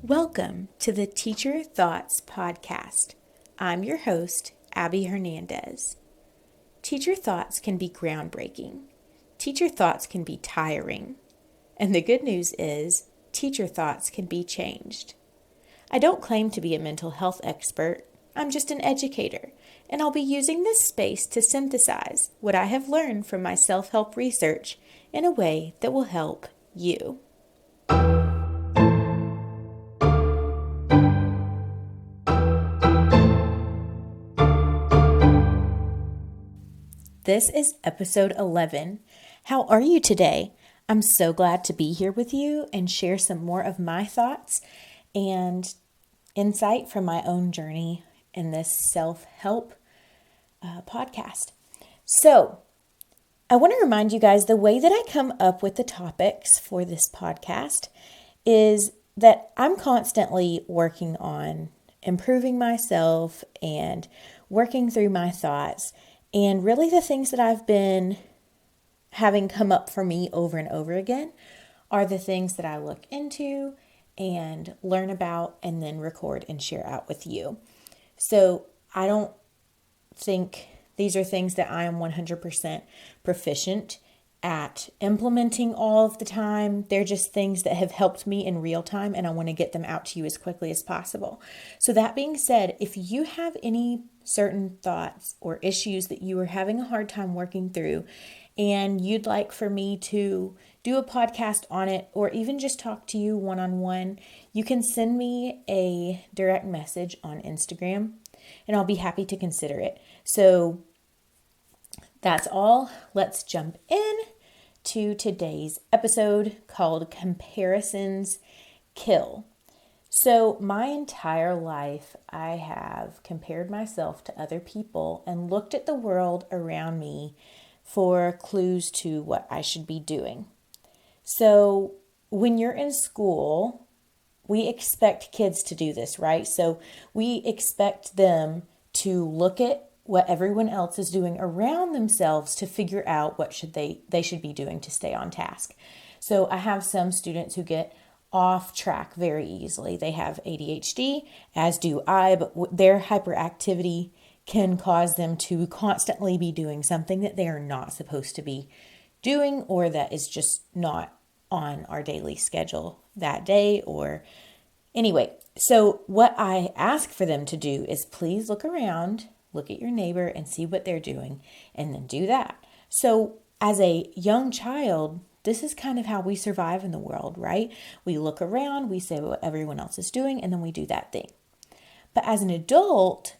Welcome to the Teacher Thoughts Podcast. I'm your host, Abby Hernandez. Teacher thoughts can be groundbreaking. Teacher thoughts can be tiring. And the good news is, teacher thoughts can be changed. I don't claim to be a mental health expert. I'm just an educator, and I'll be using this space to synthesize what I have learned from my self-help research in a way that will help you. This is episode 11. How are you today? I'm so glad to be here with you and share some more of my thoughts and insight from my own journey in this self-help podcast. So, I want to remind you guys the way that I come up with the topics for this podcast is that I'm constantly working on improving myself and working through my thoughts. And really the things that I've been having come up for me over and over again are the things that I look into and learn about and then record and share out with you. So I don't think these are things that I am 100% proficient at implementing all of the time. They're just things that have helped me in real time, and I want to get them out to you as quickly as possible. So that being said, if you have any certain thoughts or issues that you are having a hard time working through and you'd like for me to do a podcast on it or even just talk to you one-on-one, you can send me a direct message on Instagram and I'll be happy to consider it. So that's all. Let's jump in to today's episode called Comparisons Kill. So my entire life, I have compared myself to other people and looked at the world around me for clues to what I should be doing. So when you're in school, we expect kids to do this, right? So we expect them to look at what everyone else is doing around themselves to figure out what they should be doing to stay on task. So I have some students who get off track very easily. They have ADHD, as do I, but their hyperactivity can cause them to constantly be doing something that they are not supposed to be doing or that is just not on our daily schedule that day or anyway. So what I ask for them to do is please look around, look at your neighbor and see what they're doing and then do that. So as a young child, this is kind of how we survive in the world, right? We look around, we say what everyone else is doing, and then we do that thing. But as an adult,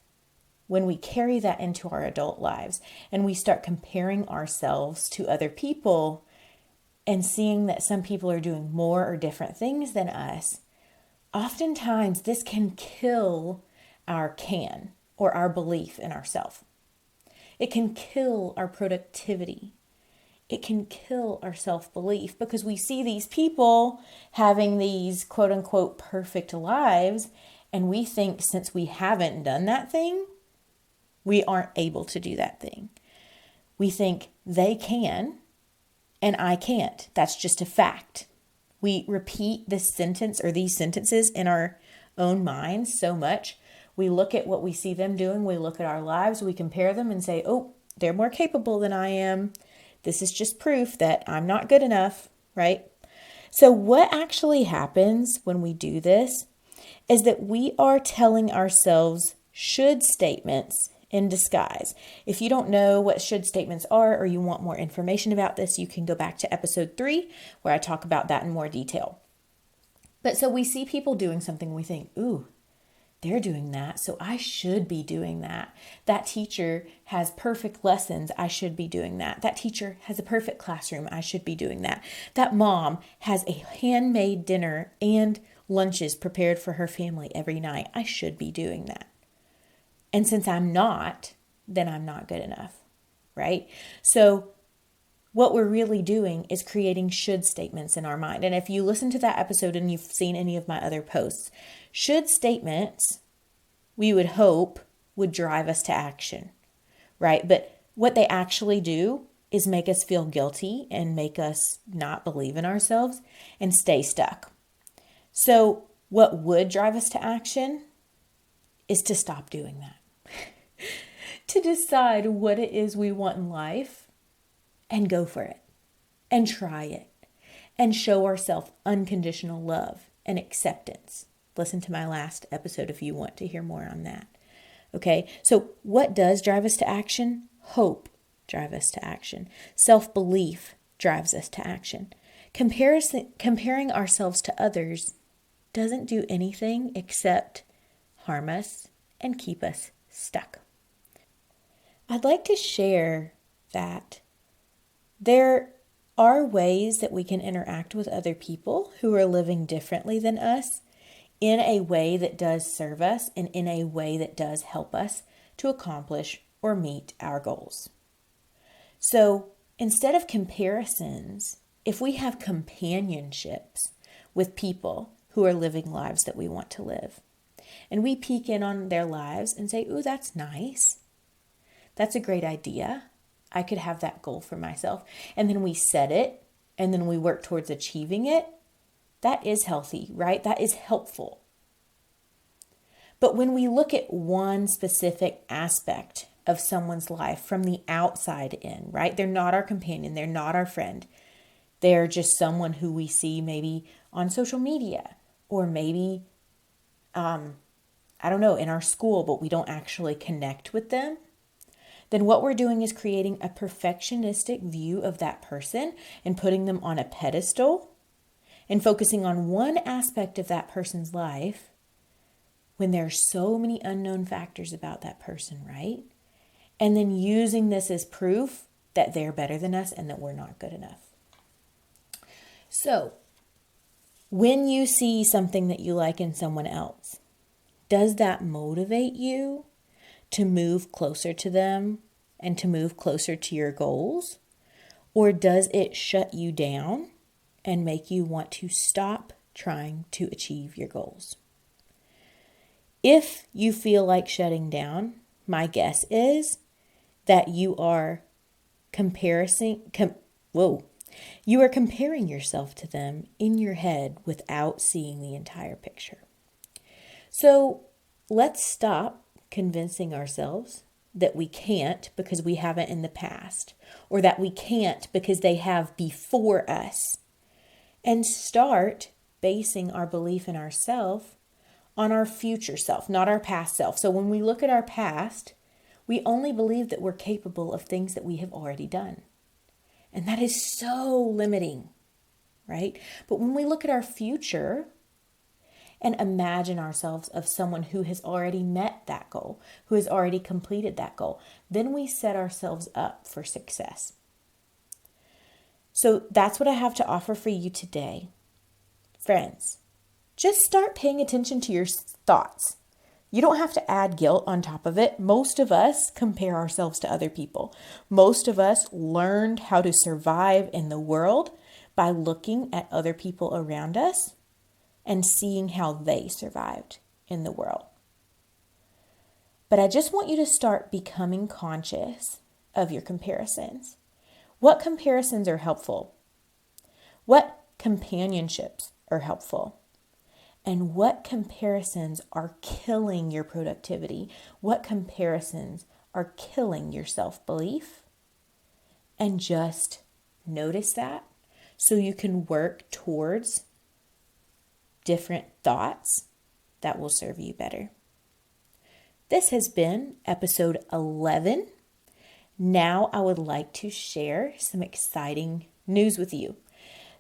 when we carry that into our adult lives and we start comparing ourselves to other people and seeing that some people are doing more or different things than us, oftentimes this can kill our or our belief in ourselves. It can kill our productivity. It can kill our self-belief because we see these people having these quote unquote perfect lives and we think since we haven't done that thing, we aren't able to do that thing. We think they can and I can't. That's just a fact. We repeat this sentence or these sentences in our own minds so much. We look at what we see them doing. We look at our lives. We compare them and say, oh, they're more capable than I am. This is just proof that I'm not good enough, right? So what actually happens when we do this is that we are telling ourselves should statements in disguise. If you don't know what should statements are or you want more information about this, you can go back to episode 3 where I talk about that in more detail. But so we see people doing something, we think, ooh, they're doing that, so I should be doing that. That teacher has perfect lessons, I should be doing that. That teacher has a perfect classroom, I should be doing that. That mom has a handmade dinner and lunches prepared for her family every night, I should be doing that. And since I'm not, then I'm not good enough, right? So what we're really doing is creating should statements in our mind. And if you listen to that episode and you've seen any of my other posts, should statements, we would hope, would drive us to action, right? But what they actually do is make us feel guilty and make us not believe in ourselves and stay stuck. So What would drive us to action is to stop doing that. To decide what it is we want in life and go for it and try it and show ourselves unconditional love and acceptance. Listen to my last episode if you want to hear more on that. Okay, so what does drive us to action? Hope drives us to action. Self-belief drives us to action. Comparing ourselves to others doesn't do anything except harm us and keep us stuck. I'd like to share that there are ways that we can interact with other people who are living differently than us in a way that does serve us and in a way that does help us to accomplish or meet our goals. So instead of comparisons, if we have companionships with people who are living lives that we want to live, and we peek in on their lives and say, ooh, that's nice. That's a great idea. I could have that goal for myself. And then we set it, and then we work towards achieving it. That is healthy, right? That is helpful. But when we look at one specific aspect of someone's life from the outside in, right? They're not our companion. They're not our friend. They're just someone who we see maybe on social media or maybe, I don't know, in our school, but we don't actually connect with them. Then what we're doing is creating a perfectionistic view of that person and putting them on a pedestal and focusing on one aspect of that person's life when there are so many unknown factors about that person, right? And then using this as proof that they're better than us and that we're not good enough. So, when you see something that you like in someone else, does that motivate you to move closer to them and to move closer to your goals? Or does it shut you down and make you want to stop trying to achieve your goals? If you feel like shutting down, my guess is that you are you are comparing yourself to them in your head without seeing the entire picture. So let's stop convincing ourselves that we can't because we haven't in the past, or that we can't because they have before us, and start basing our belief in ourselves on our future self, not our past self. So when we look at our past, we only believe that we're capable of things that we have already done. And that is so limiting, right? But when we look at our future and imagine ourselves of someone who has already met that goal, who has already completed that goal, then we set ourselves up for success. So that's what I have to offer for you today. Friends, just start paying attention to your thoughts. You don't have to add guilt on top of it. Most of us compare ourselves to other people. Most of us learned how to survive in the world by looking at other people around us and seeing how they survived in the world. But I just want you to start becoming conscious of your comparisons. What comparisons are helpful? What companionships are helpful? And what comparisons are killing your productivity? What comparisons are killing your self-belief? And just notice that so you can work towards different thoughts that will serve you better. This has been episode 11. Now I would like to share some exciting news with you.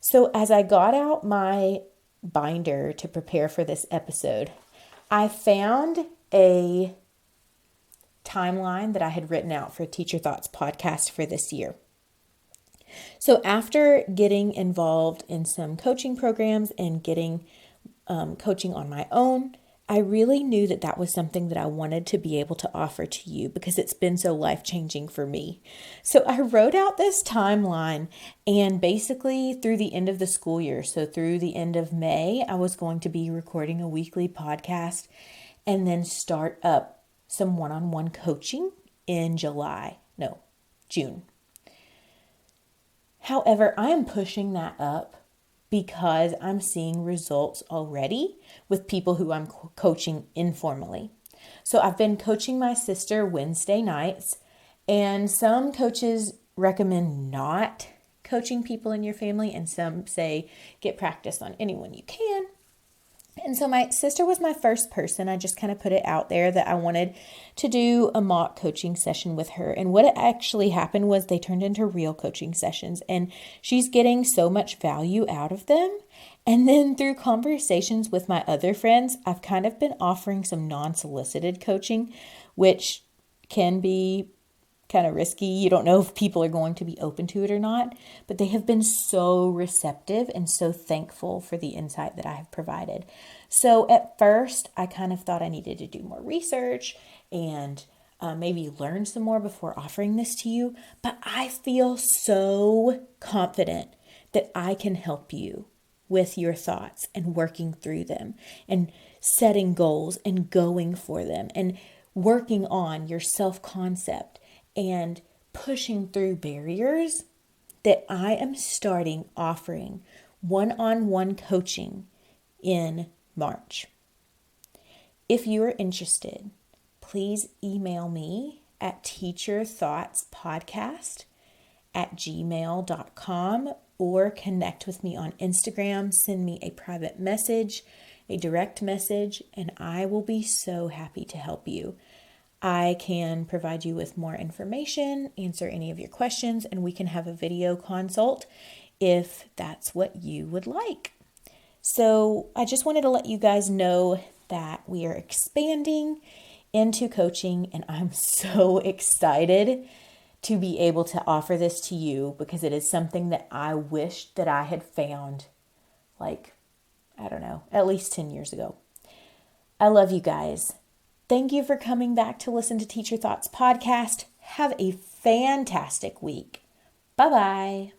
So as I got out my binder to prepare for this episode, I found a timeline that I had written out for Teacher Thoughts podcast for this year. So after getting involved in some coaching programs and getting coaching on my own, I really knew that that was something that I wanted to be able to offer to you because it's been so life-changing for me. So I wrote out this timeline, and basically through the end of the school year, so through the end of May, I was going to be recording a weekly podcast and then start up some one-on-one coaching in June. However, I am pushing that up because I'm seeing results already with people who I'm coaching informally. So I've been coaching my sister Wednesday nights, and some coaches recommend not coaching people in your family, and some say get practice on anyone you can. And so my sister was my first person. I just kind of put it out there that I wanted to do a mock coaching session with her. And what actually happened was they turned into real coaching sessions, and she's getting so much value out of them. And then through conversations with my other friends, I've kind of been offering some non-solicited coaching, which can be kind of risky. You don't know if people are going to be open to it or not, but they have been so receptive and so thankful for the insight that I have provided. So at first, I kind of thought I needed to do more research and maybe learn some more before offering this to you, but I feel so confident that I can help you with your thoughts and working through them and setting goals and going for them and working on your self-concept and pushing through barriers, that I am starting offering one-on-one coaching in March. If you are interested, please email me at teacherthoughtspodcast@gmail.com or connect with me on Instagram. Send me a private message, a direct message, and I will be so happy to help you. I can provide you with more information, answer any of your questions, and we can have a video consult if that's what you would like. So I just wanted to let you guys know that we are expanding into coaching, and I'm so excited to be able to offer this to you because it is something that I wish that I had found at least 10 years ago. I love you guys. Thank you for coming back to listen to Teacher Thoughts Podcast. Have a fantastic week. Bye-bye.